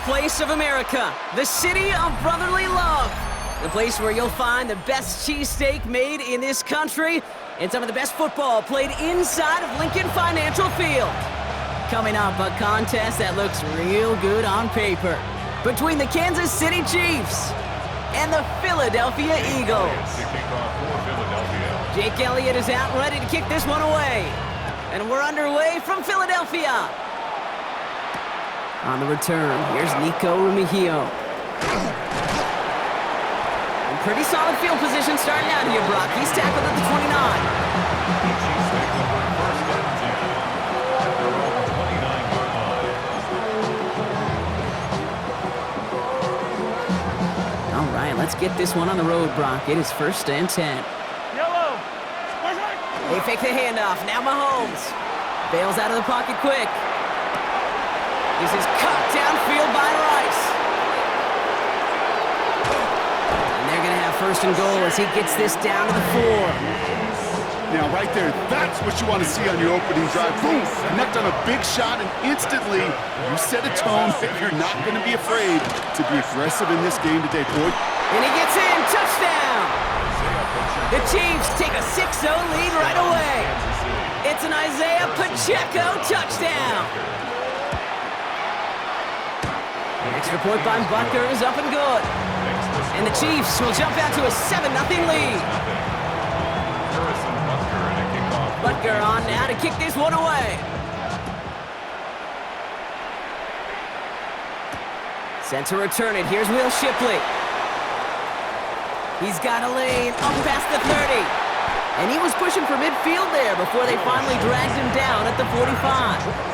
birthplace of America, the city of brotherly love. The place where you'll find the best cheesesteak made in this country and some of the best football played inside of Lincoln Financial Field. Coming up, a contest that looks real good on paper between the Kansas City Chiefs and the Philadelphia Eagles. Jake Elliott is out ready to kick this one away. And we're underway from Philadelphia. On the return, here's Nico Rumihio. Pretty solid field position starting out here, Brock. He's tackled at the 29. All right, let's get this one on the road, Brock. It is 1st and 10. Yellow. They fake the handoff. Now Mahomes bails out of the pocket quick. This is cut downfield by Rice. They're going to have 1st and goal as he gets this down to the 4. Now, right there, that's what you want to see on your opening drive. Boom! Connect on a big shot, and instantly you set a tone that you're not going to be afraid to be aggressive in this game today, boy. And he gets in. Touchdown! The Chiefs take a 6-0 lead right away. It's an Isaiah Pacheco touchdown. The extra point by Butker is up and good. And the Chiefs will jump out to a 7-0 lead. Butker on now to kick this one away. Set to return it. Here's Will Shipley. He's got a lane up past the 30. And he was pushing for midfield there before they finally dragged him down at the 45.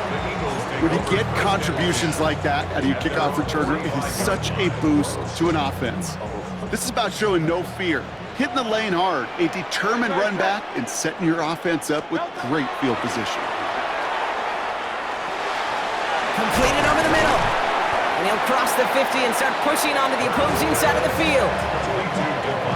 When you get contributions like that out of your kickoff returner, it is such a boost to an offense. This is about showing no fear, hitting the lane hard, a determined run back, and setting your offense up with great field position. Completed over the middle. And he'll cross the 50 and start pushing onto the opposing side of the field.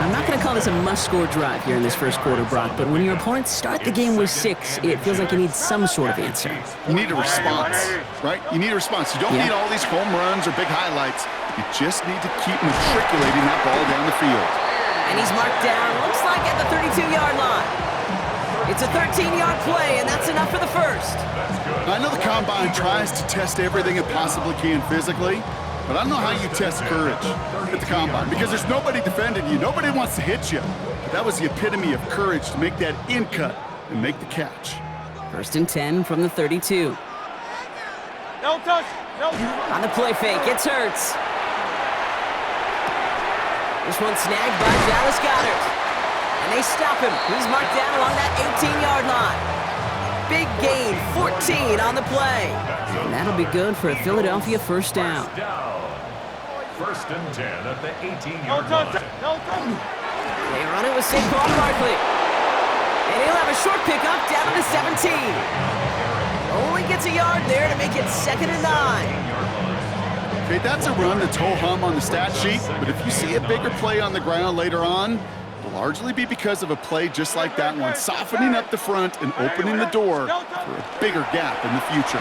I'm not going to call this a must-score drive here in this first quarter, Brock, but when your opponents start the game with 6, it feels like you need some sort of answer. You need a response, right? You need a response. You don't need all these home runs or big highlights. You just need to keep matriculating that ball down the field. And he's marked down, looks like at the 32-yard line. It's a 13-yard play, and that's enough for the first. I know the Combine tries to test everything it possibly can physically, but I don't know how you test courage at the Combine because there's nobody defending you. Nobody wants to hit you. But that was the epitome of courage to make that in cut and make the catch. 1st and 10 from the 32. No touch. No. On the play fake, it's Hurts. This one snagged by Dallas Goedert. And they stop him. He's marked down along that 18-yard line. Big gain, 14 on the play. And that'll be good for a Philadelphia 1st down. 1st and 10 at the 18-yard line. No touch. They run it with Saquon Barkley. And he'll have a short pickup down to 17. Only gets a yard there to make it 2nd and 9. Okay, that's a run that's ho-hum on the stat sheet, but if you see a bigger play on the ground later on, it'll largely be because of a play just like that one, softening up the front and opening the door for a bigger gap in the future.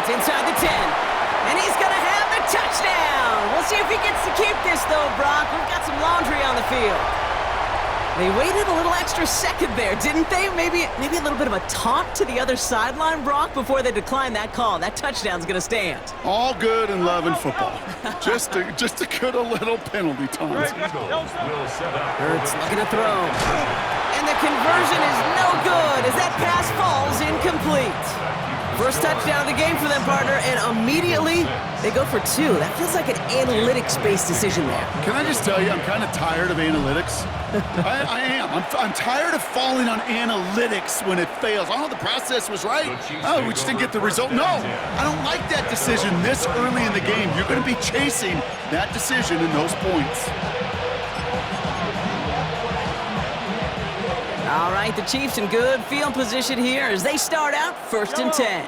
It's inside the 10, and he's going to have the touchdown. We'll see if he gets to keep this, though, Brock. We've got some laundry on the field. They waited a little extra second there, didn't they? Maybe a little bit of a taunt to the other sideline, Brock, before they declined that call. That touchdown's going to stand. All good and love in football. just to good a little penalty taunt. Hurts looking to throw. And the conversion is no good as that pass falls incomplete. First touchdown of the game for them, partner, and immediately they go for 2. That feels like an analytics-based decision there. Can I just tell you, I'm kind of tired of analytics. I am. I'm tired of falling on analytics when it fails. Oh, the process was right. Oh, we just didn't get the result. No, I don't like that decision this early in the game. You're going to be chasing that decision in those points. All right, the Chiefs in good field position here as they start out 1st and 10.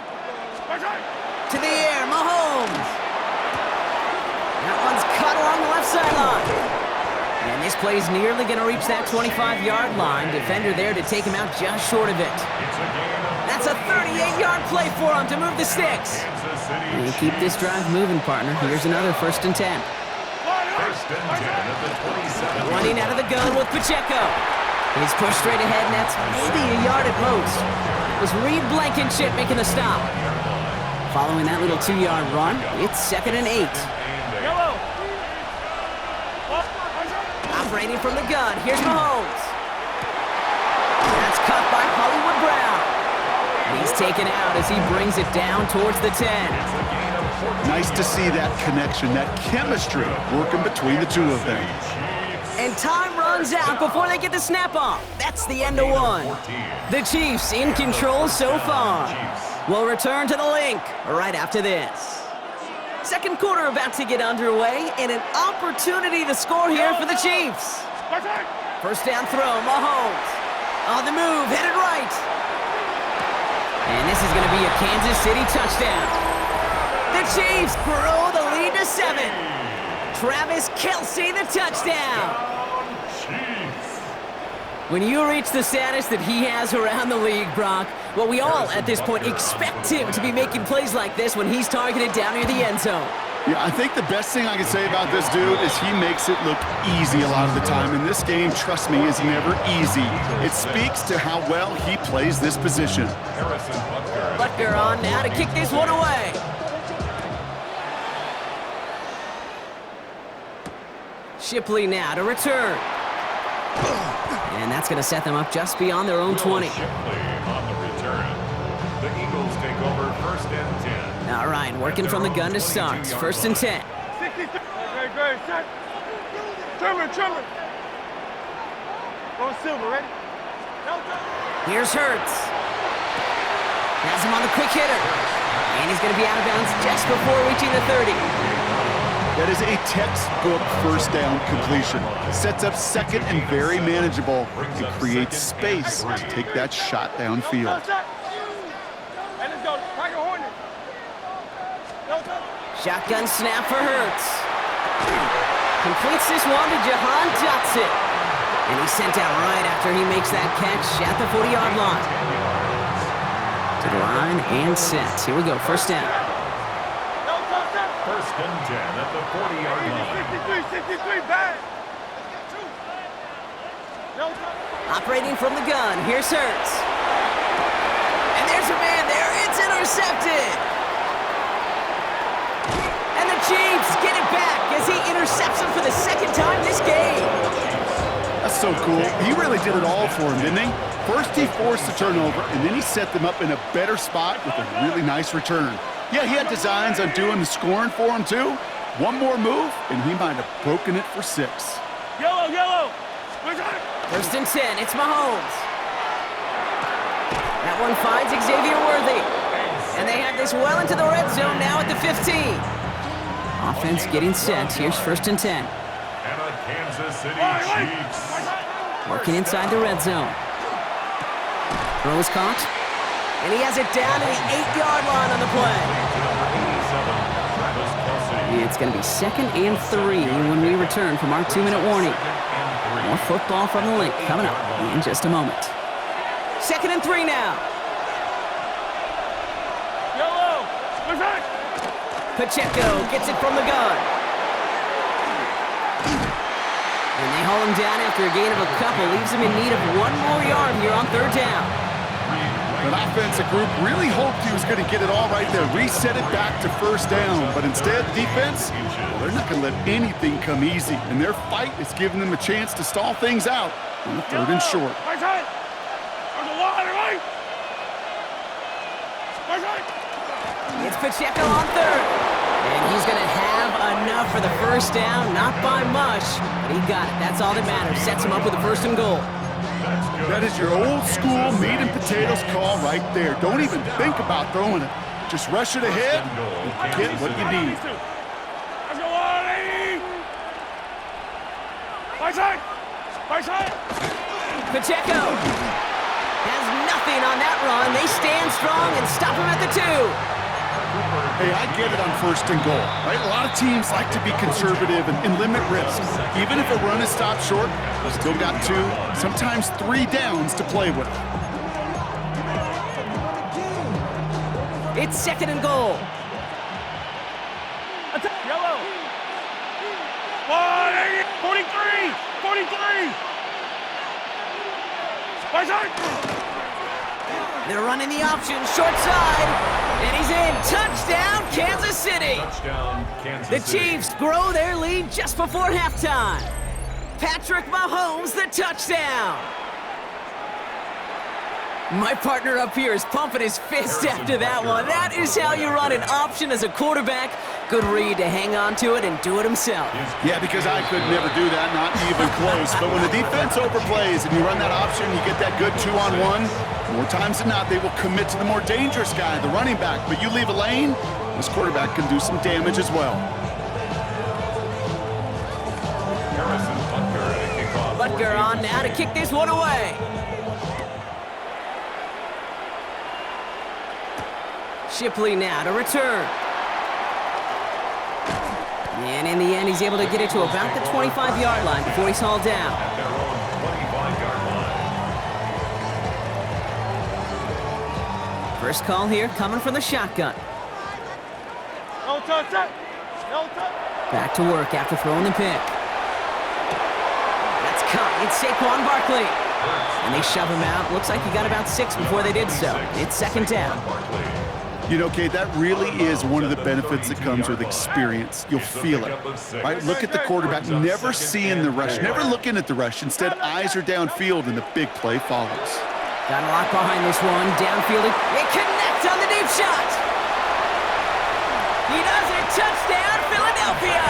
To the air, Mahomes. That one's cut along the left sideline. And this play's nearly going to reach that 25-yard line. Defender there to take him out just short of it. That's a 38-yard play for him to move the sticks. And keep this drive moving, partner. Here's another 1st and 10. First and 10 at the 27. Running out of the gun with Pacheco. He's pushed straight ahead, and that's maybe a yard at most. It was Reed Blankenship making the stop. Following that little 2-yard run, it's 2nd and 8. Yellow. Operating from the gun, here's Mahomes. That's cut by Hollywood Brown. And he's taken out as he brings it down towards the 10. Nice to see that connection, that chemistry working between the two of them. And time runs out before they get the snap off. That's the end of one. The Chiefs in control so far. We'll return to the link right after this. Second quarter about to get underway, and an opportunity to score here for the Chiefs. First down throw, Mahomes. On the move, headed right. And this is going to be a Kansas City touchdown. The Chiefs grow the lead to 7. Travis Kelce, the touchdown. When you reach the status that he has around the league, Brock, well, we all at this point expect him to be making plays like this when he's targeted down near the end zone. Yeah, I think the best thing I can say about this dude is he makes it look easy a lot of the time. And this game, trust me, is never easy. It speaks to how well he plays this position. Butker on now to kick this one away. Shipley now to return. And that's going to set them up just beyond their own 20. Shipley on the return. The Eagles take over 1st and 10. All right, working from the gun to start. 1st and 10. Okay, great. Set. Trimmer. Going silver, ready? Here's Hurts. Has him on the quick hitter. And he's going to be out of bounds just before reaching the 30. That is a textbook 1st down completion. Sets up 2nd and very manageable and creates space to take that shot downfield. And let's go. Tiger Hornet. Shotgun snap for Hurts. Completes this one to Jahan Dotson. And he's sent out right after he makes that catch at the 40-yard line. To the line and set. Here we go, 1st down. 1st and 10 at the 40-yard line. 63, bad. Operating from the gun, here's Hurts. And there's a man there, it's intercepted. And the Chiefs get it back as he intercepts him for the 2nd time this game. That's so cool. He really did it all for him, didn't he? First he forced the turnover, and then he set them up in a better spot with a really nice return. Yeah, he had designs on doing the scoring for him, too. One more move, and he might have broken it for 6. Yellow. 1st and 10, it's Mahomes. That one finds Xavier Worthy. And they have this well into the red zone now at the 15. Offense getting set. Here's 1st and 10. And a Kansas City Chiefs. Working inside the red zone. Throws caught. And he has it down to the 8-yard line on the play. It's going to be 2nd and 3 when we return from our 2-minute warning. More football from the link coming up in just a moment. 2nd and 3 now. Yellow. Pacheco gets it from the gun. And they haul him down after a gain of a couple. Leaves him in need of 1 more yard here on 3rd down. An offensive group really hoped he was going to get it all right there, reset it back to 1st down. But instead, defense, well, they're not going to let anything come easy. And their fight is giving them a chance to stall things out on the 3rd and short. It's Pacheco on 3rd. And he's going to have enough for the 1st down. Not by much, but he got it. That's all that matters. Sets him up with a 1st and goal. That is your old school meat and potatoes call right there. Don't even think about throwing it. Just rush it ahead and get what you need. Pacheco has nothing on that run. They stand strong and stop him at the 2. Hey, I get it on 1st and goal, right? A lot of teams like to be conservative and limit risk. Even if a run is stopped short, you've still got 2, sometimes 3 downs to play with. It's 2nd and goal. Yellow. 43. 43. By side. They're running the option, short side, and he's in. Touchdown, Kansas City. Touchdown, Kansas The City. Chiefs grow their lead just before halftime. Patrick Mahomes, the touchdown. My partner up here is pumping his fist after that one. That is how you run an option as a quarterback. Good read to hang on to it and do it himself. Yeah, because I could never do that, not even close. But when the defense overplays and you run that option, you get that good 2-on-1, more times than not, they will commit to the more dangerous guy, the running back. But you leave a lane, this quarterback can do some damage as well. Butker on now to kick this one away. Shipley now to return. And in the end, he's able to get it to about the 25-yard line before he's hauled down. At their own 25-yard line. First call here coming from the shotgun. No touch. No touch. Back to work after throwing the pick. That's caught. It's Saquon Barkley. And they shove him out. Looks like he got about 6 before they did so. It's 2nd down. You know, Kate, that really is one of the benefits that comes with experience. You'll feel it, right? Look at the quarterback, never seeing the rush, never looking at the rush. Instead, eyes are downfield, and the big play follows. Got a lot behind this one. Downfield. It connects on the deep shot. He does it. Touchdown, Philadelphia.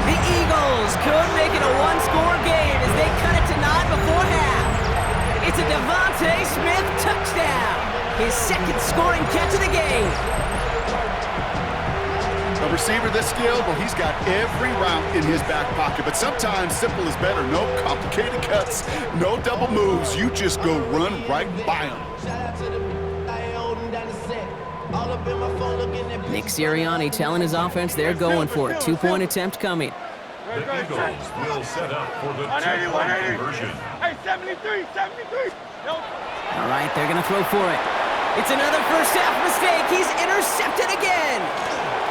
The Eagles could make it a one-score game as they cut it to 9 before half. It's a Devontae Smith touchdown. His 2nd scoring catch of the game. A receiver this skilled, well, he's got every route in his back pocket. But sometimes simple is better. No complicated cuts, no double moves. You just go run right by him. Nick Sirianni telling his offense they're going for it. 2-point attempt coming. The Eagles will set up for the 2-point conversion. Hey, 73. No. All right, they're going to throw for it. It's another first half mistake. He's intercepted again.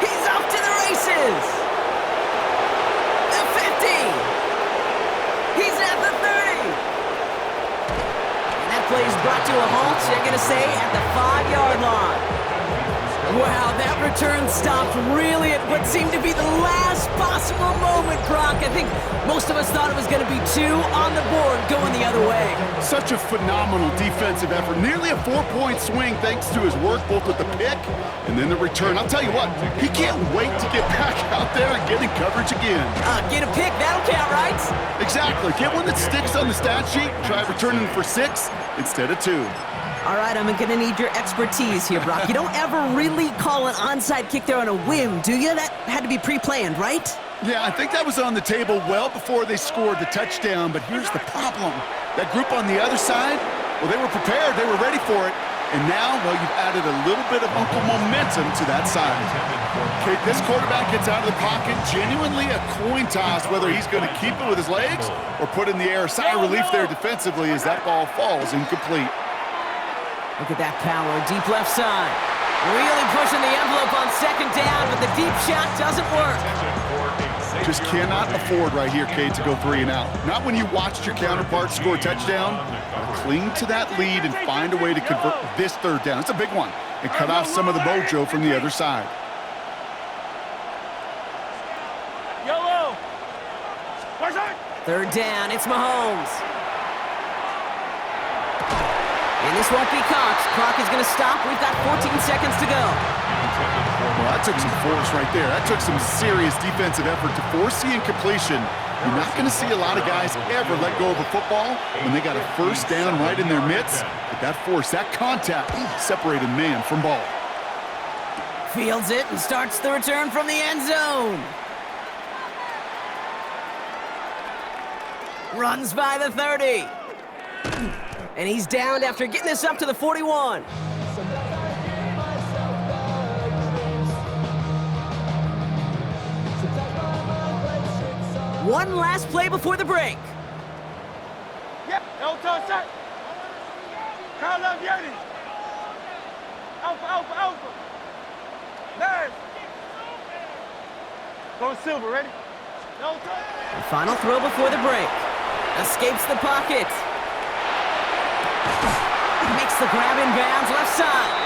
He's off to the races. The 50. He's at the 30. And that play is brought to a halt, they're going to say, at the 5-yard line. Wow, that return stopped really at what seemed to be the last possible moment, Brock. I think most of us thought it was going to be 2 on the board going the other way. Such a phenomenal defensive effort. Nearly a 4-point swing thanks to his work both with the pick and then the return. I'll tell you what, he can't wait to get back out there and get in coverage again. Get a pick, that'll count, right? Exactly. Get one that sticks on the stat sheet. Try returning for 6 instead of 2. All right, I'm going to need your expertise here, Brock. You don't ever really call an onside kick there on a whim, do you? That had to be pre-planned, right? Yeah, I think that was on the table well before they scored the touchdown, but here's the problem. That group on the other side, well, they were prepared, they were ready for it, and now, well, you've added a little bit of Uncle momentum to that side. Okay, this quarterback gets out of the pocket, genuinely a coin toss, whether he's going to keep it with his legs or put it in the air. Sigh of relief there defensively as that ball falls incomplete. Look at that power, deep left side. Really pushing the envelope on 2nd down, but the deep shot doesn't work. Just cannot afford right here, Cade, to go 3 and out. Not when you watched your counterpart score a touchdown. Cling to that lead and find a way to convert this 3rd down. It's a big one. And cut off some of the mojo from the other side. Yellow. By side. 3rd down, it's Mahomes. And this won't be caught. Clock is going to stop. We've got 14 seconds to go. Well, that took some force right there. That took some serious defensive effort to force the incompletion. You're not going to see a lot of guys ever let go of a football when they got a 1st down right in their midst. But that force, that contact, separated man from ball. Fields it and starts the return from the end zone. Runs by the 30. And he's downed after getting this up to the 41. One last play before the break. Yep. No touch set. Kyle up Yeti. Alpha, alpha, alpha. Nice. Going silver, ready? No touch. The final throw before the break. Escapes the pocket. Makes the grab in bounds left side.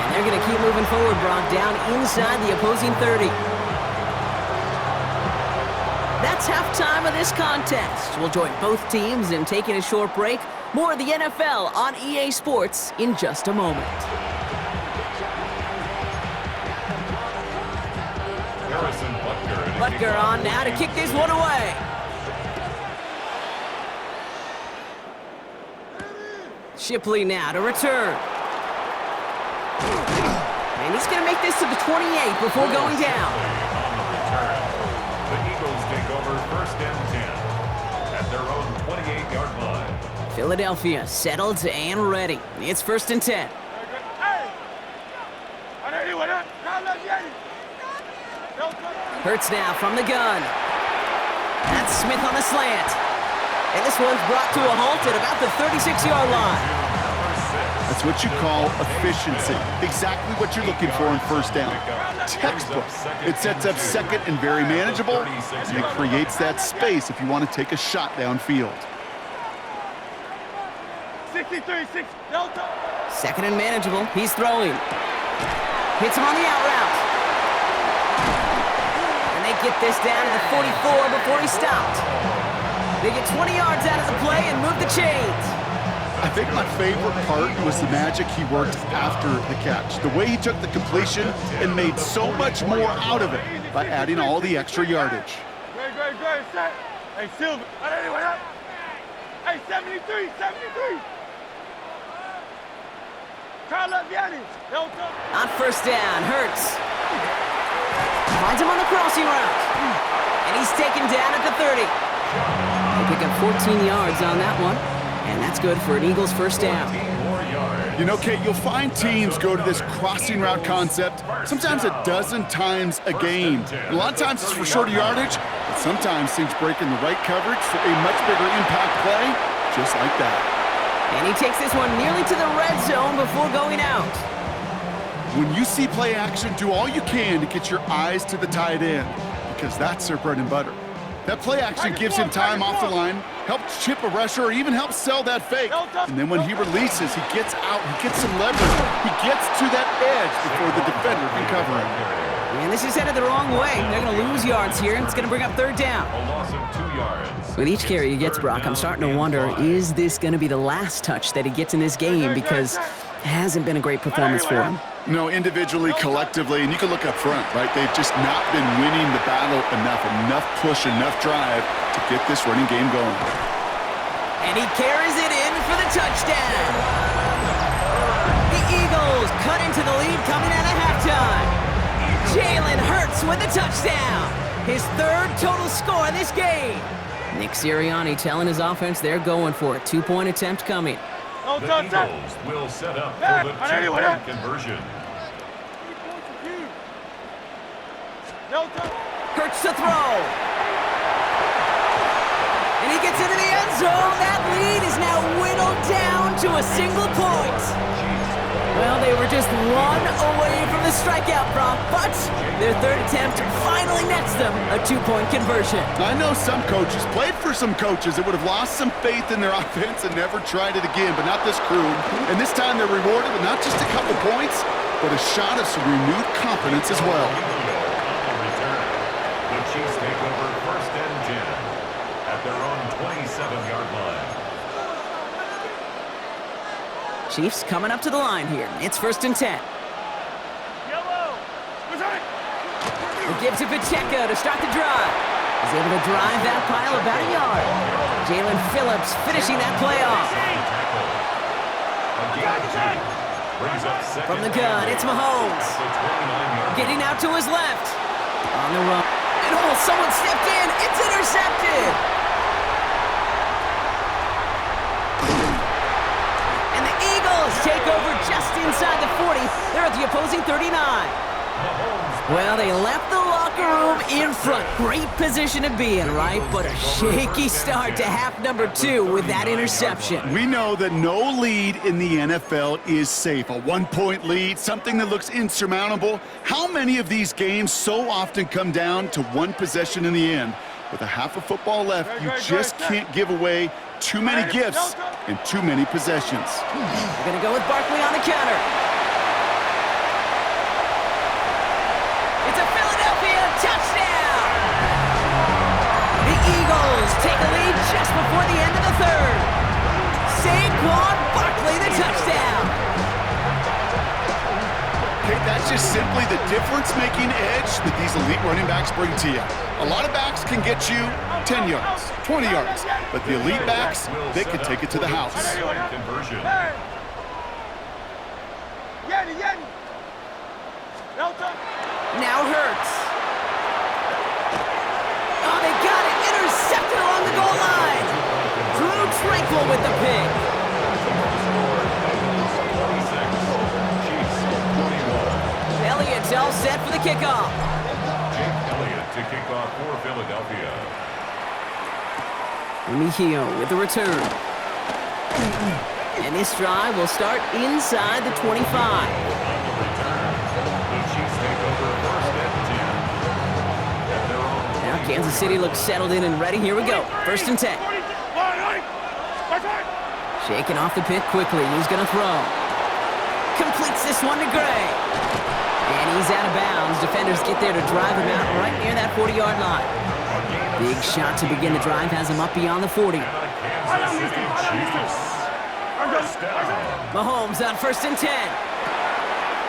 And they're going to keep moving forward, Brock, down inside the opposing 30. That's halftime of this contest. We'll join both teams in taking a short break. More of the NFL on EA Sports in just a moment. Butker on now to kick this one away. Shipley now to return. And he's going to make this to the 28 before going down. The Eagles take over first and 10 at their own 28-yard line. Philadelphia settled and ready. It's first and 10. Hey! I know you went up. Kyle up Yeti. No touch. Hurts now from the gun. That's Smith on the slant. And this one's brought to a halt at about the 36-yard line. That's what you call efficiency. Exactly what you're looking for in first down. Textbook. It sets up second and very manageable, and it creates that space if you want to take a shot downfield. 63-6. No touch. Second and manageable. He's throwing. Hits him on the out route. And they get this down to the 44 before he stopped. They get 20 yards out of the play and move the chains. I think my favorite part was the magic he worked after the catch. The way he took the completion and made so much more out of it by adding all the extra yardage. Great, set. Hey, Silver. I know you went up. Hey, 73. Kyle up Yeti. No touch. On first down, Hurts. Finds him on the crossing route. And he's taken down at the 30. They pick up 14 yards on that one. And that's good for an Eagles first down. You know, Kate, you'll find teams go to this crossing route concept sometimes a dozen times a game. A lot of times it's for shorter yardage, but sometimes teams break in the right coverage for a much bigger impact play, just like that. And he takes this one nearly to the red zone before going out. When you see play action, do all you can to get your eyes to the tight end, because that's their bread and butter. That play action gives him time off the line, helps chip a rusher, or even helps sell that fake. And then when he releases, he gets out, he gets some leverage. He gets to that edge before the defender can cover him. And this is headed the wrong way. They're going to lose yards here, and it's going to bring up third down. A loss of 2 yards. With each carry he gets, Brock, I'm starting to wonder, is this going to be the last touch that he gets in this game? Because it hasn't been a great performance for him. No, individually, collectively, and you can look up front, right? They've just not been winning the battle enough push, enough drive to get this running game going. And he carries it in for the touchdown. The Eagles cut into the lead coming out of halftime. Jalen Hurts with the touchdown. His third total score in this game. Nick Sirianni telling his offense they're going for it. 2-point attempt coming. No The touch. Eagles will set up for the two-point conversion. No touch. Hurts to throw. And he gets into the end zone. That lead is now whittled down to a single point. Well, they were just one away from the strikeout, Brock, but their third attempt finally nets them a 2-point conversion. I know some coaches, played for some coaches that would have lost some faith in their offense and never tried it again, but not this crew. And this time they're rewarded with not just a couple points, but a shot of some renewed confidence as well. The Chiefs take over first and 10 at their own 27-yard line. Chiefs coming up to the line here. It's first and 10. Yellow. He gives it Pacheco to start the drive. He's able to drive that pile about a yard. Jalen Phillips finishing that play off. From the gun, it's Mahomes. Getting out to his left. On the run. And oh, someone stepped in. It's intercepted. And the Eagles take over just inside the 40. They're at the opposing 39. Well, they left the lock locker room in front. Great position to be in, right? But a shaky start to half number 2 with that interception. We know that no lead in the NFL is safe. A 1-point lead, something that looks insurmountable. How many of these games so often come down to one possession in the end? With a half of football left, you just can't give away too many gifts and too many possessions. We're going to go with Barkley on the counter. It's a Philadelphia touchdown! The Eagles take a lead just before the end of the third. Saquon Barkley, the touchdown. Okay, that's just simply the difference-making edge that these elite running backs bring to you. A lot of backs can get you 10 yards, 20 yards, but the elite backs, they can take it to the house. Conversion. Now Hurts. Oh, they got it. Intercepted along the goal line. Drew Tranquil with the pick. Elliott's all set for the kickoff. Elliott to kick off for Philadelphia. Mihio with the return. And this drive will start inside the 25. Now Kansas City looks settled in and ready. Here we go. 1st and 10. Shaking off the pick quickly. He's going to throw. Completes this one to Gray. And he's out of bounds. Defenders get there to drive him out right near that 40-yard line. Big shot to begin the drive has him up beyond the 40. Mahomes on 1st and 10.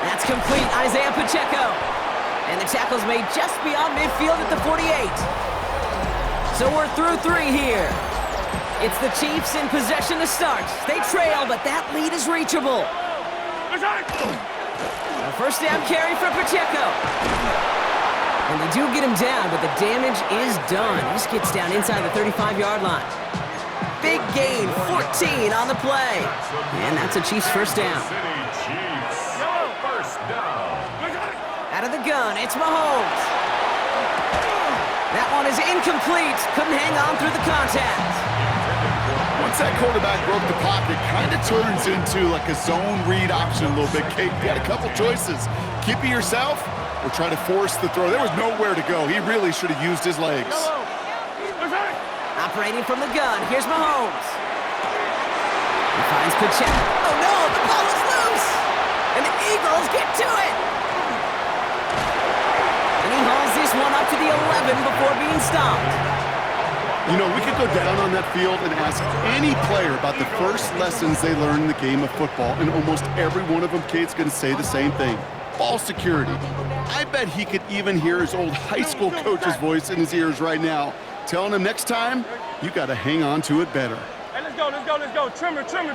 That's complete. Isaiah Pacheco. And the tackle's made just beyond midfield at the 48. So we're through 3 here. It's the Chiefs in possession to start. They trail, but that lead is reachable. A 1st down carry for Pacheco. And they do get him down, but the damage is done. This gets down inside the 35-yard line. Big gain, 14 on the play. And that's a Chiefs 1st down. Out of the gun, it's Mahomes. That one is incomplete. Couldn't hang on through the contact. Once that quarterback broke the pocket, kind of turns into like a zone read option a little bit. Kate, you had a couple choices. Keep it yourself or try to force the throw. There was nowhere to go. He really should have used his legs. Operating from the gun, here's Mahomes. He finds Pacheco. Oh no, the ball is loose! And the Eagles get to it! And he hauls this one up to the 11 before being stopped. You know, we could go down on that field and ask any player about the first lessons they learned in the game of football, and almost every one of them, Kate's going to say the same thing. Ball security. I bet he could even hear his old high school coach's voice in his ears right now, telling him next time, you got to hang on to it better. Hey, let's go. Trimmer. Starting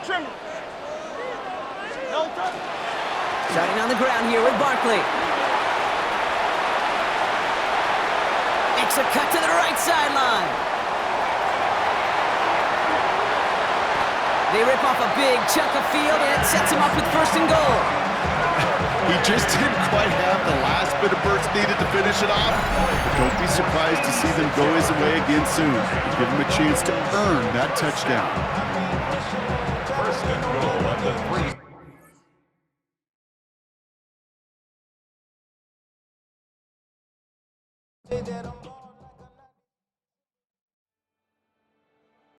on the ground here with Barkley. Makes a cut to the right sideline. They rip off a big chunk of field, and it sets him up with 1st and goal. He just didn't quite have the last bit of burst needed to finish it off. But don't be surprised to see them go his way again soon. Give him a chance to earn that touchdown. 1st and goal at the 3.